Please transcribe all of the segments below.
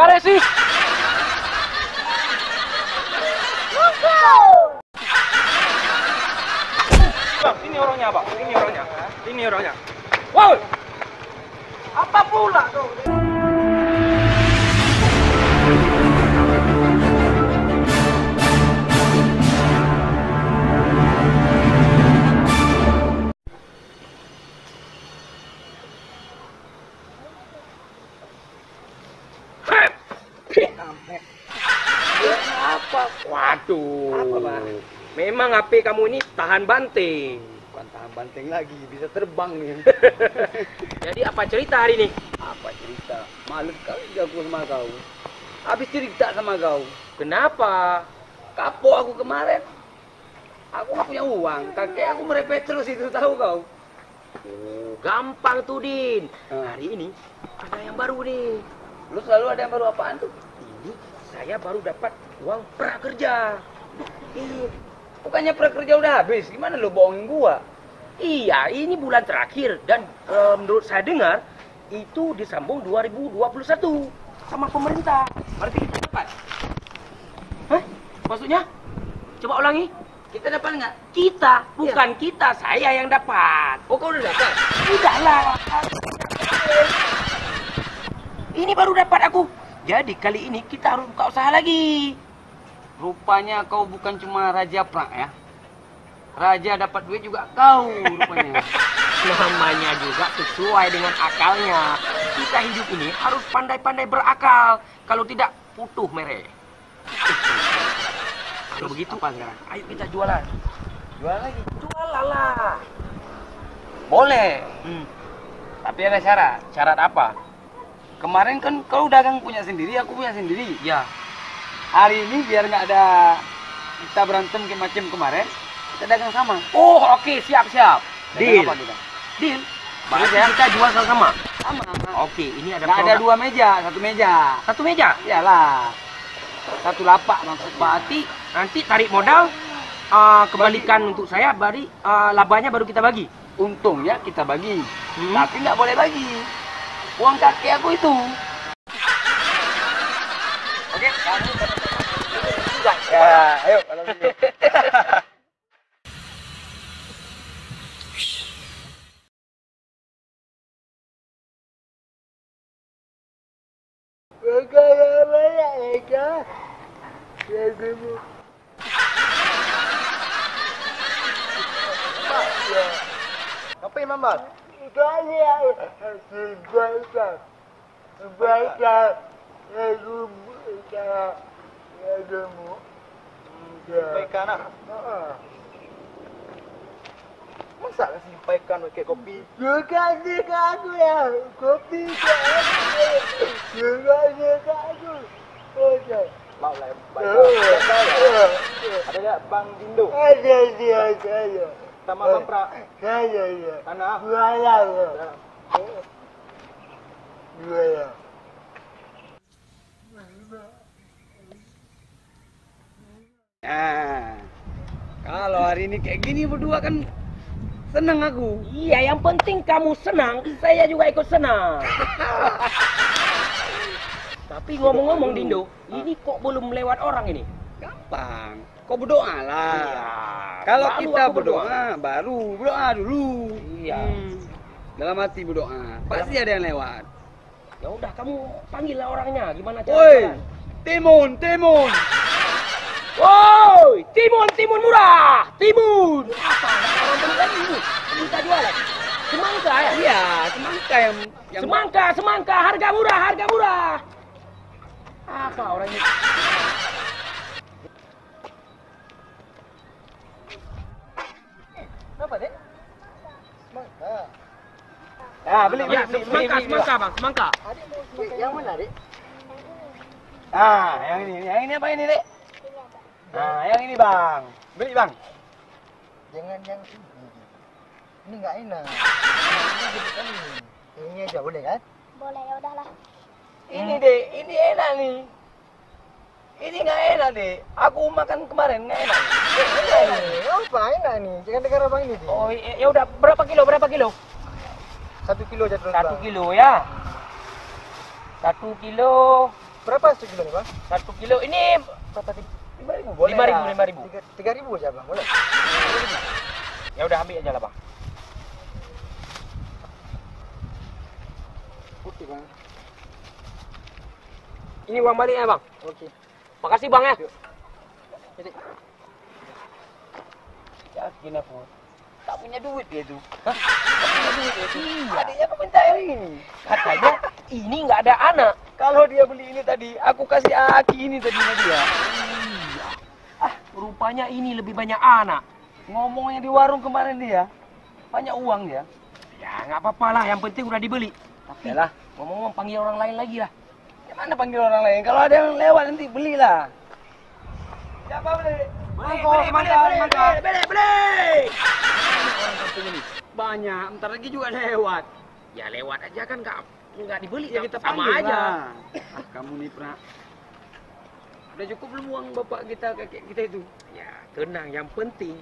Karesi. Bang, ini orangnya, Bang. Ini orangnya. Ini orangnya. Wow. Apa pula kau? Apa? Waduh. Apa, Pak? Memang HP kamu ini tahan banting. Bukan tahan banting lagi, bisa terbang nih. Jadi apa cerita hari ini? Apa cerita? Malu kali aku sama kau. Habis cerita sama kau. Kenapa? Kapok aku kemarin. Aku nggak punya uang. Kakek aku merepet terus itu, tahu kau. Oh, gampang tuh, Din. Ah. Hari ini ada yang baru nih. Lu selalu ada yang baru apaan tuh? Ini saya baru dapat uang prakerja. Bukannya prakerja udah habis? Gimana lu bohongin gua? Iya, ini bulan terakhir dan menurut saya dengar itu disambung 2021 sama pemerintah. Berarti kita dapat. Hah? Maksudnya? Coba ulangi. Kita dapat nggak? Kita, bukan kita, saya yang dapat. Oh, kau udah dapat? Udah lah. Ini baru dapat aku. Jadi kali ini kita harus buka usaha lagi. Rupanya kau bukan cuma raja prak ya? Raja dapat duit juga kau rupanya. Namanya juga sesuai dengan akalnya. Kita hidup ini harus pandai-pandai berakal. Kalau tidak, putuh mereh. Kalau begitu, apa sekarang? ayo kita jualan. Jualan lagi? Jualan lah. Boleh. Hmm. Tapi ada syarat. Syarat apa? Kemarin kan kau dagang punya sendiri, aku punya sendiri. Ya. Hari ini biar nggak ada kita berantem kayak macam kemarin, kita dagang sama. Oh, oke, siap-siap. Dagang Deal. apa kita? Deal. Berarti kita jual sama-sama. Sama. Oke, ini ada Nggak ada produk. dua meja, satu meja. Satu meja. Iyalah. Satu lapak maksudnya. Berarti nanti tarik modal, kembalikan untuk saya, labanya baru kita bagi. Untungnya kita bagi, Hmm. tapi nggak boleh bagi. Uang kakek aku itu. Oke, kamu juga. Ya, ayo kalau gitu. Ngapain Mambal? Sampaikan ah. Masa kasih sampaikan pakai kopi? Kasih ke aku ya, kopi ke aku. Kasih ke aku. Oke. Mau lah baik. Ada tak Bang Dindo? Ada dia saya. Sama Bang Pra. Saya ya. Tanah. Jualan ya. Jualan. Nah, kalau hari ini kayak gini berdua kan seneng aku. Iya, yang penting kamu senang, saya juga ikut senang. Tapi ngomong-ngomong Dindo, ini kok belum lewat orang ini? Gampang. Kau berdoa lah. Iya. Kalau Lalu kita aku berdoa, baru berdoa dulu. Iya. Dalam hati berdoa, pasti ada yang lewat. Ya udah, kamu panggil lah orangnya. Gimana cara Woi, jualan? Timun, Timun. Woi, timun murah, timun. Apa? Orang beli lagi ini. Kita jualan. Semangka ya? Iya, semangka yang Semangka, harga murah. Apa orang ini? Apa dek? Semangka. Ah, beli. Ya, semangka bang, semangka. Adik mau semangka yang mana dek? Ah, yang ini apa ini, Dek? Nah, yang ini, Bang. Beli, Bang. Jangan yang ini. Ini nggak enak. Ini gitu kan ini. Ini aja boleh kan? Boleh, ya udahlah. Ini, Dek. Ini enak nih. Ini nggak enak, Dek. Aku makan kemarin nggak enak. Enak nih. Oh, apa enak nih? Jangan dengar abang ini deh. Oh, ya udah, berapa kilo? 1 kilo aja terus. 1 kilo ya. 1 kilo Berapa sekilo nih bang? 1 kilo ini berapa tadi? 5.000 boleh. 5.000. 3.000 aja bang, boleh. Ya udah ambil aja lah bang. Oke bang. Ini uang baliknya bang. Oke. Makasih bang ya. Jadi, Yakin aku. Tak punya duit dia tuh. Hah? Tak punya duit dia tuh. Iya. Adiknya aku minta yang ini. Katanya ini nggak ada anak. Kalau dia beli ini tadi, aku kasih aki ini tadi sama dia. Rupanya ini lebih banyak anak. Ngomongnya di warung kemarin dia, banyak uang dia. Ya nggak apa-apa lah, yang penting udah dibeli. Tapi Yalah. ngomong-ngomong panggil orang lain lagi lah. Gimana panggil orang lain? Kalau ada yang lewat nanti belilah. Siapa beli? Beli. Orang kampung ini banyak, ntar lagi juga lewat. Ya lewat aja kan nggak dibeli. Ya kita sama panggil aja. lah. Ah, kamu nih pernah. Udah cukup belum uang bapak kita, kakek kita itu? Ya tenang, yang penting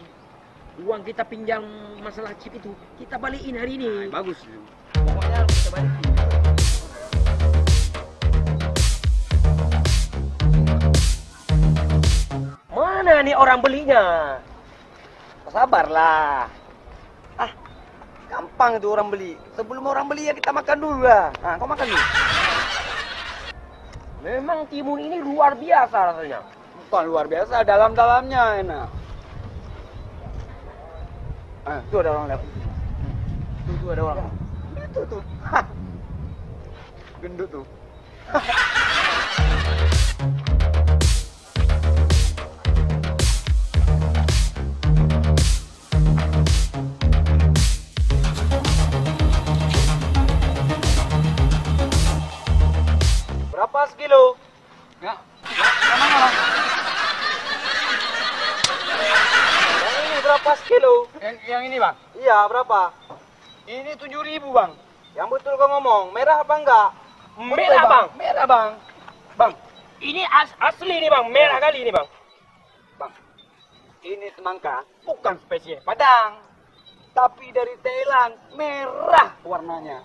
uang kita pinjam masalah chip itu kita balikin hari ini. Bagus itu. Pokoknya harus kita balikin. Mana nih orang belinya? Sabarlah. Ah, gampang itu orang beli. Sebelum orang beli ya kita makan dulu lah. Nah, kau makan dulu. Memang timun ini luar biasa rasanya. Bukan luar biasa, dalam-dalamnya enak. Ah, tuh ada orang lewat. Tuh ada orang. Itu tuh. Hah. Gendut tuh. Berapa sekilo? Ya. Yang mana, Bang? Yang ini berapa sekilo? Yang ini, Bang? iya berapa? Ini 7.000, Bang. Yang betul kau ngomong, merah apa enggak? Merah bang. Merah, Bang. Bang, ini asli nih bang, merah kali ini bang. Bang, ini semangka bukan spesies Padang, tapi dari Thailand, merah warnanya.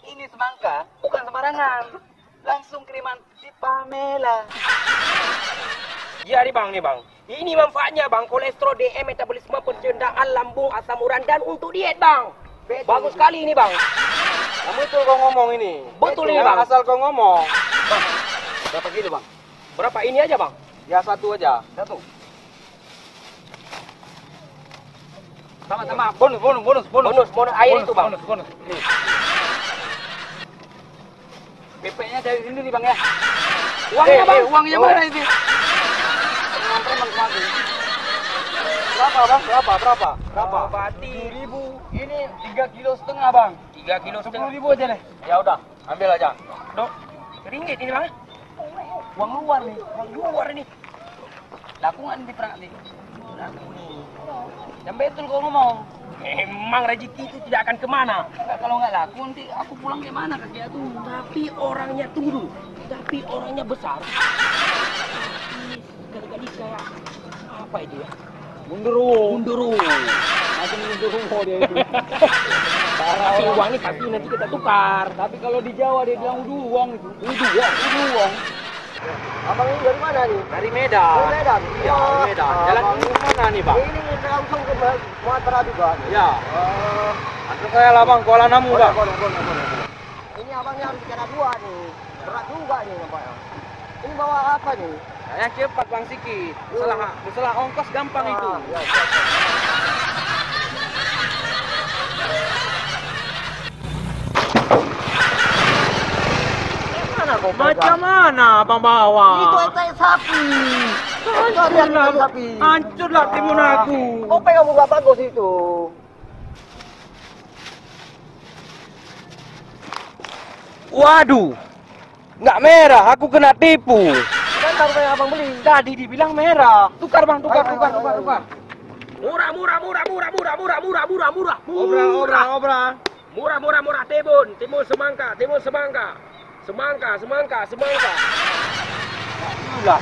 Ini semangka bukan sembarangan, langsung kiriman di Pamela. Iya nih bang. Ini manfaatnya bang, kolesterol, DM, metabolisme, pencernaan lambung, asam urat dan untuk diet bang. Betul. Bagus sekali ini bang. Yang betul kau ngomong ini. Betul ini, Yang Bang. asal kau ngomong. Bang, Berapa kilo, Bang? berapa ini aja bang? Ya satu aja. Satu. Sama-sama, bonus. Bonus air itu bang. Bonus. Nih. BP-nya dari sini nih, Bang ya. Uangnya bang. Uangnya mana itu? Preman kemarin. Berapa bang? Berapa? Berarti 7.000. Ini 3,5 kilo, Bang. 3 kilo setengah. 10.000 aja deh. Ya udah, ambil aja. Dok, ringgit ini bang. Uang luar nih. Uang luar ini. Laku nggak nanti pernah nih? Laku nih. Yang betul kau ngomong. Emang rezeki itu tidak akan kemana. Nggak, kalau nggak laku nanti aku pulang gimana kakek aku? Tapi orangnya tunggu. Tapi orangnya besar. Tapi sekali-kali kayak apa itu ya? Mundur. Macam mundur dia itu. Tapi uang ini pasti nanti kita tukar. Tapi kalau di Jawa dia bilang uang itu. Uang. Abang ini dari mana nih? Dari Medan. Dari Medan? Iya, dari Medan. Jalan ini mana nih, Bang? Ini langsung ke Sumatera juga. Ya. Atau saya lah, Bang, Kuala Namu, Bang. Boleh. Ini abangnya harus bicara dua nih. Berat juga nih nampaknya. Ini bawa apa nih? Saya cepat, Bang, sikit. Masalah ongkos gampang itu. Ya, siap. Macam mana abang bawa? Itu etai sapi. Hancurlah, sapi. hancurlah timun aku. Apa yang kamu gak bagus itu? Waduh, nggak merah, aku kena tipu. Kan taruh yang abang beli. Tadi dibilang merah. Tukar bang, tukar. Ayo. Murah. Obral. Murah. Timun semangka. Ulah.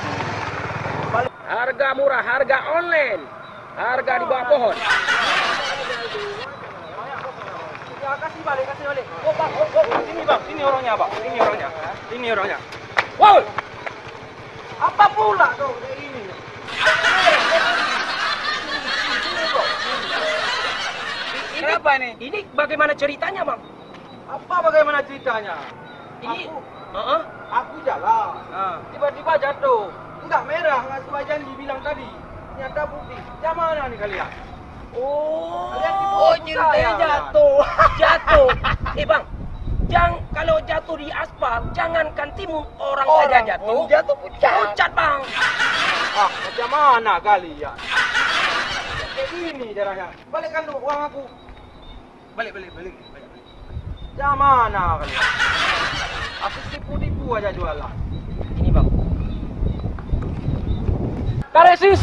Harga murah, harga online. Harga di bawah pohon. Ya, kasih balik. Oh, Bang. Sini, Bang. Sini orangnya, Bang. Sini orangnya. Wow, apa ini? Ini bagaimana ceritanya, Bang? Apa bagaimana ceritanya? Ini Aku jalan. Tiba-tiba jatuh. Enggak merah, nggak sesuai janji bilang tadi. Ternyata putih. Yang mana nih kalian? Kalian Oh, ceritanya jatuh. Jatuh. Bang, kalau jatuh di aspal, jangankan timun, orang saja jatuh. Jatuh pucat. Pucat, Bang. Macam mana kalian? Kayak gini caranya. Balikkan dulu uang aku. Balik. Macam mana kalian? Aku tipu-tipu aja jualan. Ini, Bang. Karesis.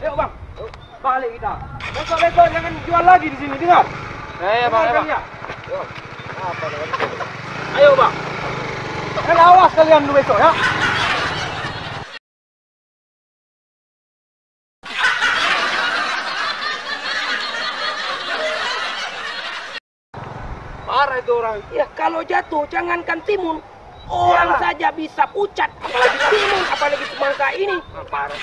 Ayo bang, balik kita. Besok jangan jual lagi di sini, dengar? Bang. Kalian. Ayo bang. Awas kalian dulu besok ya. Parah itu orang. Ya, kalau jatuh, jangankan timun, orang saja bisa pucat. Apalagi timun, apalagi semangka ini. Parah.